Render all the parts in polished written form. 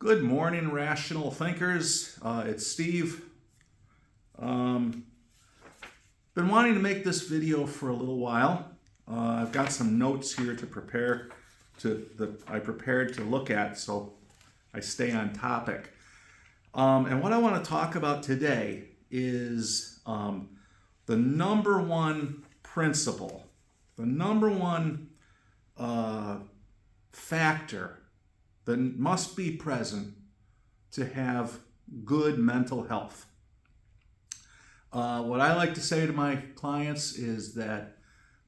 Good morning, rational thinkers. It's Steve. Been wanting to make this video for a little while. I've got some notes here to prepare I prepared to look at, so I stay on topic. And what I want to talk about today is the number one principle, the number one factor that must be present to have good mental health. What I like to say to my clients is that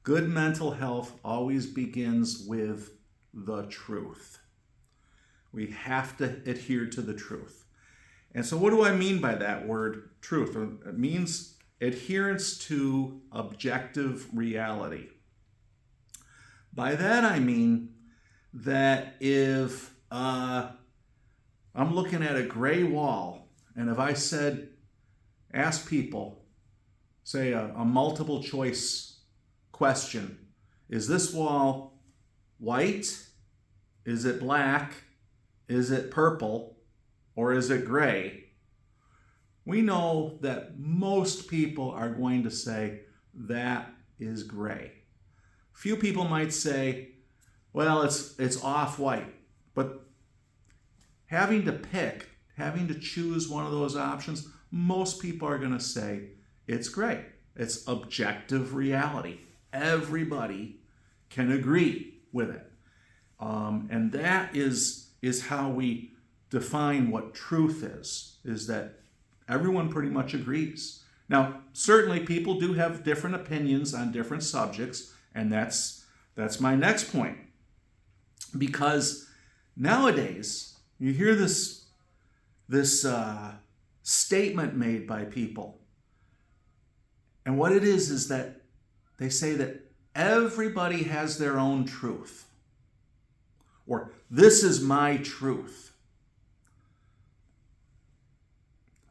good mental health always begins with the truth. We have to adhere to the truth. And so what do I mean by that word truth? It means adherence to objective reality. By that I mean that if I'm looking at a gray wall, and if I ask people, say a multiple choice question, is this wall white? Is it black? Is it purple? Or is it gray? We know that most people are going to say that is gray. Few people might say, well, it's off-white. But having to choose one of those options, most people are going to say it's gray. It's objective reality. Everybody can agree with it. And that is how we define what truth is that everyone pretty much agrees. Now, certainly people do have different opinions on different subjects, and that's my next point. Because nowadays, you hear this statement made by people. And what it is that they say that everybody has their own truth. Or, this is my truth.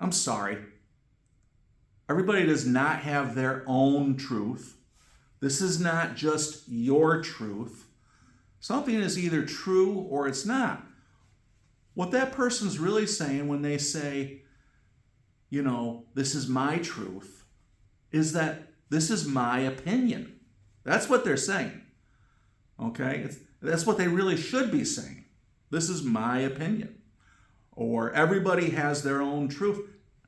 I'm sorry. Everybody does not have their own truth. This is not just your truth. Something is either true or it's not. What that person's really saying when they say, this is my truth, is that this is my opinion. That's what they're saying. Okay? That's what they really should be saying. This is my opinion. Or everybody has their own truth.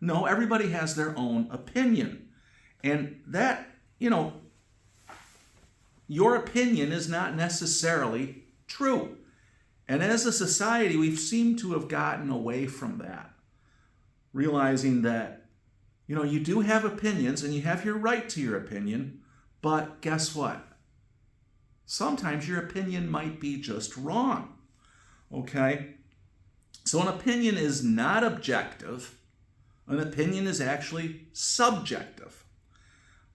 No, everybody has their own opinion. And that, your opinion is not necessarily true. And as a society, we've seemed to have gotten away from that, realizing that, you do have opinions and you have your right to your opinion, but guess what? Sometimes your opinion might be just wrong, okay? So an opinion is not objective. An opinion is actually subjective.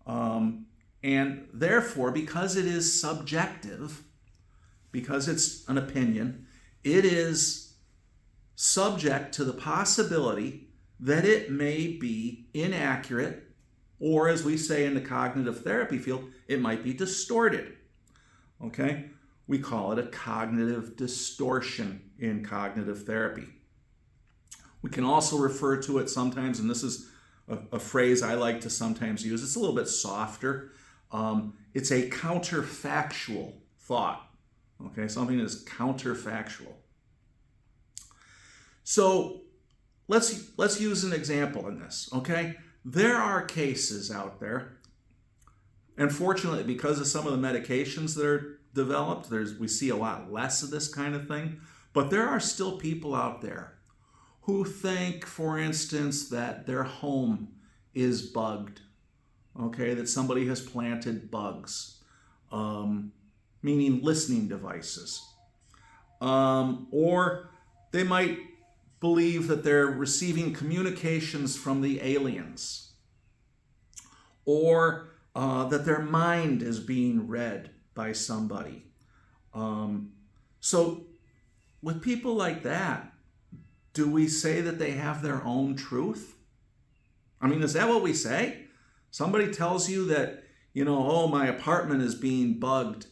And therefore, because it is subjective, because it's an opinion, it is subject to the possibility that it may be inaccurate, or as we say in the cognitive therapy field, it might be distorted. Okay? We call it a cognitive distortion in cognitive therapy. We can also refer to it sometimes, and this is a phrase I like to sometimes use. It's a little bit softer. It's a counterfactual thought. Okay, something is counterfactual. So let's use an example in this. Okay, there are cases out there, and fortunately, because of some of the medications that are developed, we see a lot less of this kind of thing. But there are still people out there who think, for instance, that their home is bugged. Okay, that somebody has planted bugs, meaning listening devices. Or they might believe that they're receiving communications from the aliens. Or that their mind is being read by somebody. So with people like that, do we say that they have their own truth? I mean, is that what we say? Somebody tells you that, my apartment is being bugged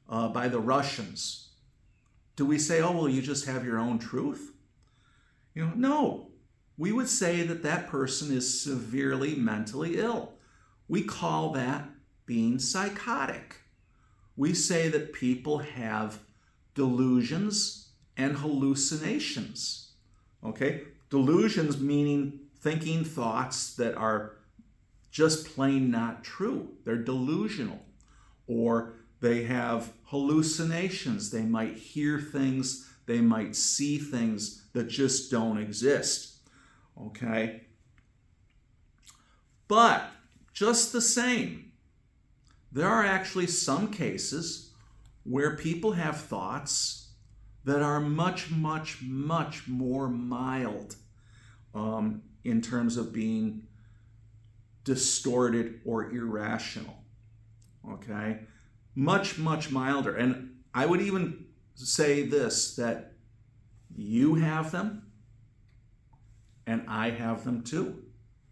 by the Russians. Do we say, oh, well, you just have your own truth? No. We would say that that person is severely mentally ill. We call that being psychotic. We say that people have delusions and hallucinations. Okay? Delusions meaning thinking thoughts that are just plain not true. They're delusional. Or they have hallucinations. They might hear things, they might see things that just don't exist. Okay? But just the same, there are actually some cases where people have thoughts that are much, much, much more mild in terms of being distorted or irrational. Okay? Much, much milder. And I would even say this, that you have them and I have them too.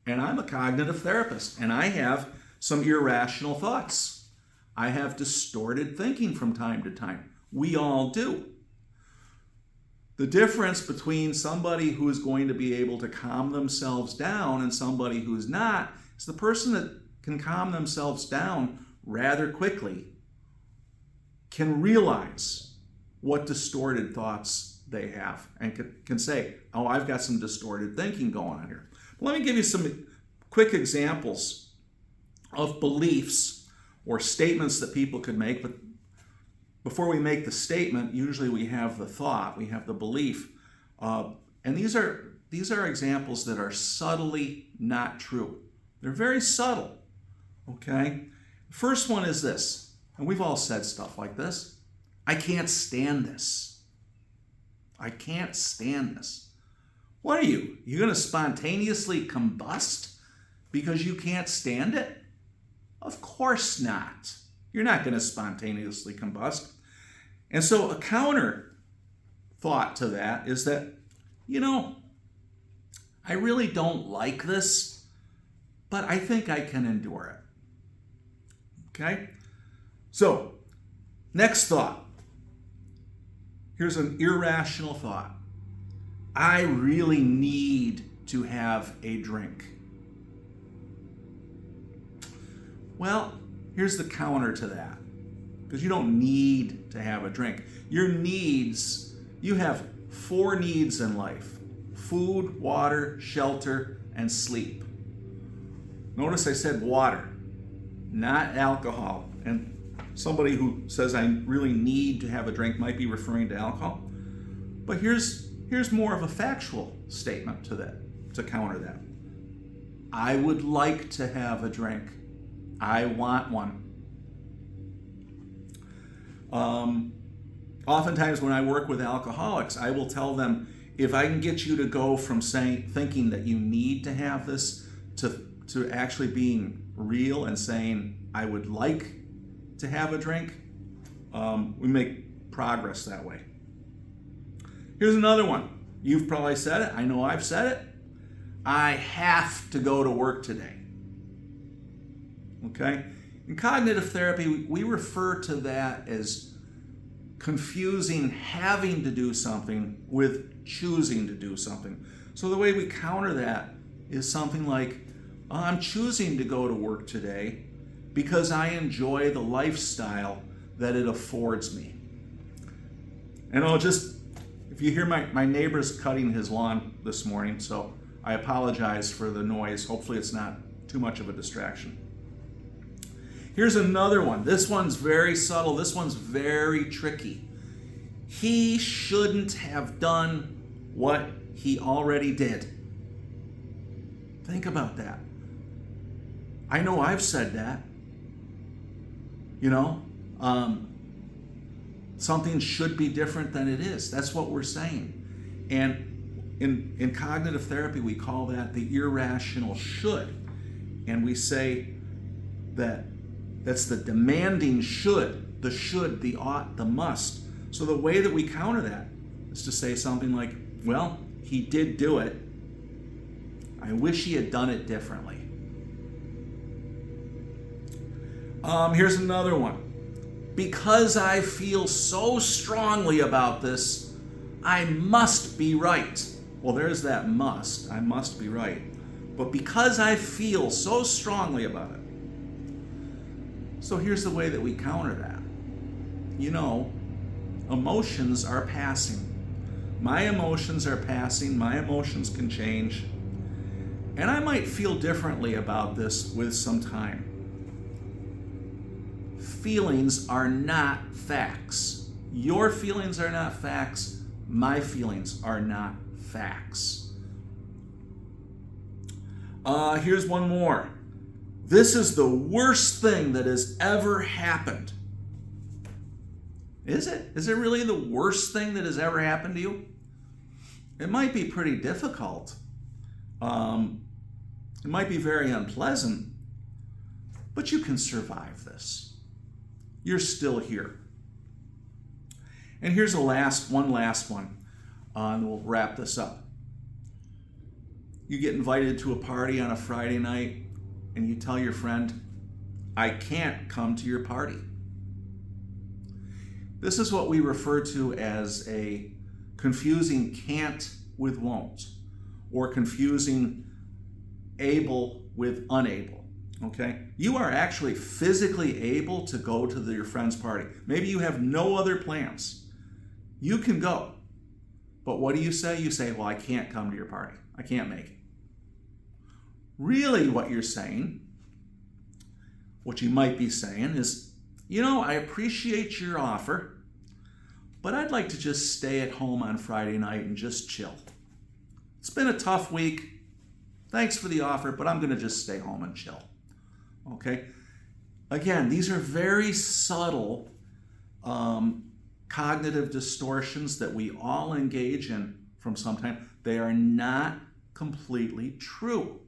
And I'm a cognitive therapist and I have some irrational thoughts. I have distorted thinking from time to time. We all do. The difference between somebody who is going to be able to calm themselves down and somebody who's not is the person that can calm themselves down rather quickly can realize what distorted thoughts they have and can say, oh, I've got some distorted thinking going on here. Let me give you some quick examples of beliefs or statements that people could make. But before we make the statement, usually we have the thought, we have the belief. And these are examples that are subtly not true. They're very subtle, okay? The first one is this, and we've all said stuff like this. I can't stand this. I can't stand this. What are you? You're going to spontaneously combust because you can't stand it? Of course not. You're not going to spontaneously combust. And so a counter thought to that is that, I really don't like this, but I think I can endure it. Okay? So, next thought. Here's an irrational thought. I really need to have a drink. Well, here's the counter to that. Because you don't need to have a drink. Your needs, you have 4 needs in life. Food, water, shelter, and sleep. Notice I said water, not alcohol. And somebody who says I really need to have a drink might be referring to alcohol. But here's more of a factual statement to counter that. I would like to have a drink. I want one. Oftentimes when I work with alcoholics, I will tell them, if I can get you to go from thinking that you need to have this to actually being real and saying, I would like to have a drink, we make progress that way. Here's another one. You've probably said it. I know I've said it. I have to go to work today. Okay? In cognitive therapy, we refer to that as confusing having to do something with choosing to do something. So the way we counter that is something like, I'm choosing to go to work today because I enjoy the lifestyle that it affords me. And if you hear my neighbor's cutting his lawn this morning, so I apologize for the noise. Hopefully it's not too much of a distraction. Here's another one. This one's very subtle. This one's very tricky. He shouldn't have done what he already did. Think about that. I know I've said that. Something should be different than it is. That's what we're saying. And in cognitive therapy, we call that the irrational should. And we say that that's the demanding should, the should, the ought, the must. So the way that we counter that is to say something like, well, he did do it. I wish he had done it differently. Here's another one. Because I feel so strongly about this, I must be right. Well, there's that must. I must be right. But because I feel so strongly about it. So here's the way that we counter that. You know, emotions are passing. My emotions are passing. My emotions can change. And I might feel differently about this with some time. Feelings are not facts. Your feelings are not facts. My feelings are not facts. Here's one more. This is the worst thing that has ever happened. Is it? Is it really the worst thing that has ever happened to you? It might be pretty difficult. It might be very unpleasant, but you can survive this. You're still here. And here's one last one, and we'll wrap this up. You get invited to a party on a Friday night, and you tell your friend, I can't come to your party. This is what we refer to as a confusing can't with won't, or confusing able with unable. Okay? You are actually physically able to go to your friend's party. Maybe you have no other plans. You can go. But what do you say? You say, well, I can't come to your party. I can't make it. Really what you're saying, what you might be saying is, you know, I appreciate your offer, but I'd like to just stay at home on Friday night and just chill. It's been a tough week. Thanks for the offer, but I'm going to just stay home and chill. Okay? Again, these are very subtle cognitive distortions that we all engage in from some time. They are not completely true.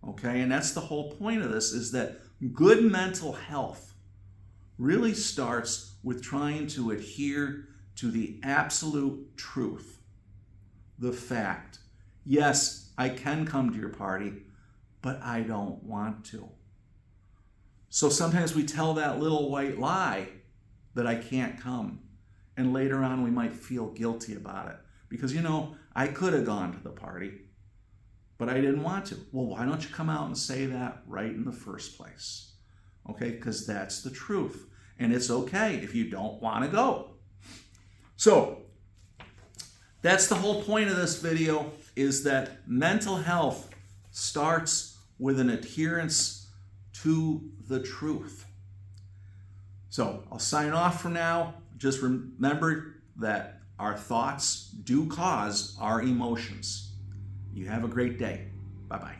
Okay? And that's the whole point of this, is that good mental health really starts with trying to adhere to the absolute truth, the fact. Yes, I can come to your party, but I don't want to. So sometimes we tell that little white lie that I can't come. And later on we might feel guilty about it. Because, you know, I could have gone to the party, but I didn't want to. Well, why don't you come out and say that right in the first place? Okay, because that's the truth. And it's okay if you don't want to go. So, that's the whole point of this video, is that mental health starts with an adherence to the truth. So, I'll sign off for now. Just remember that our thoughts do cause our emotions. You have a great day. Bye-bye.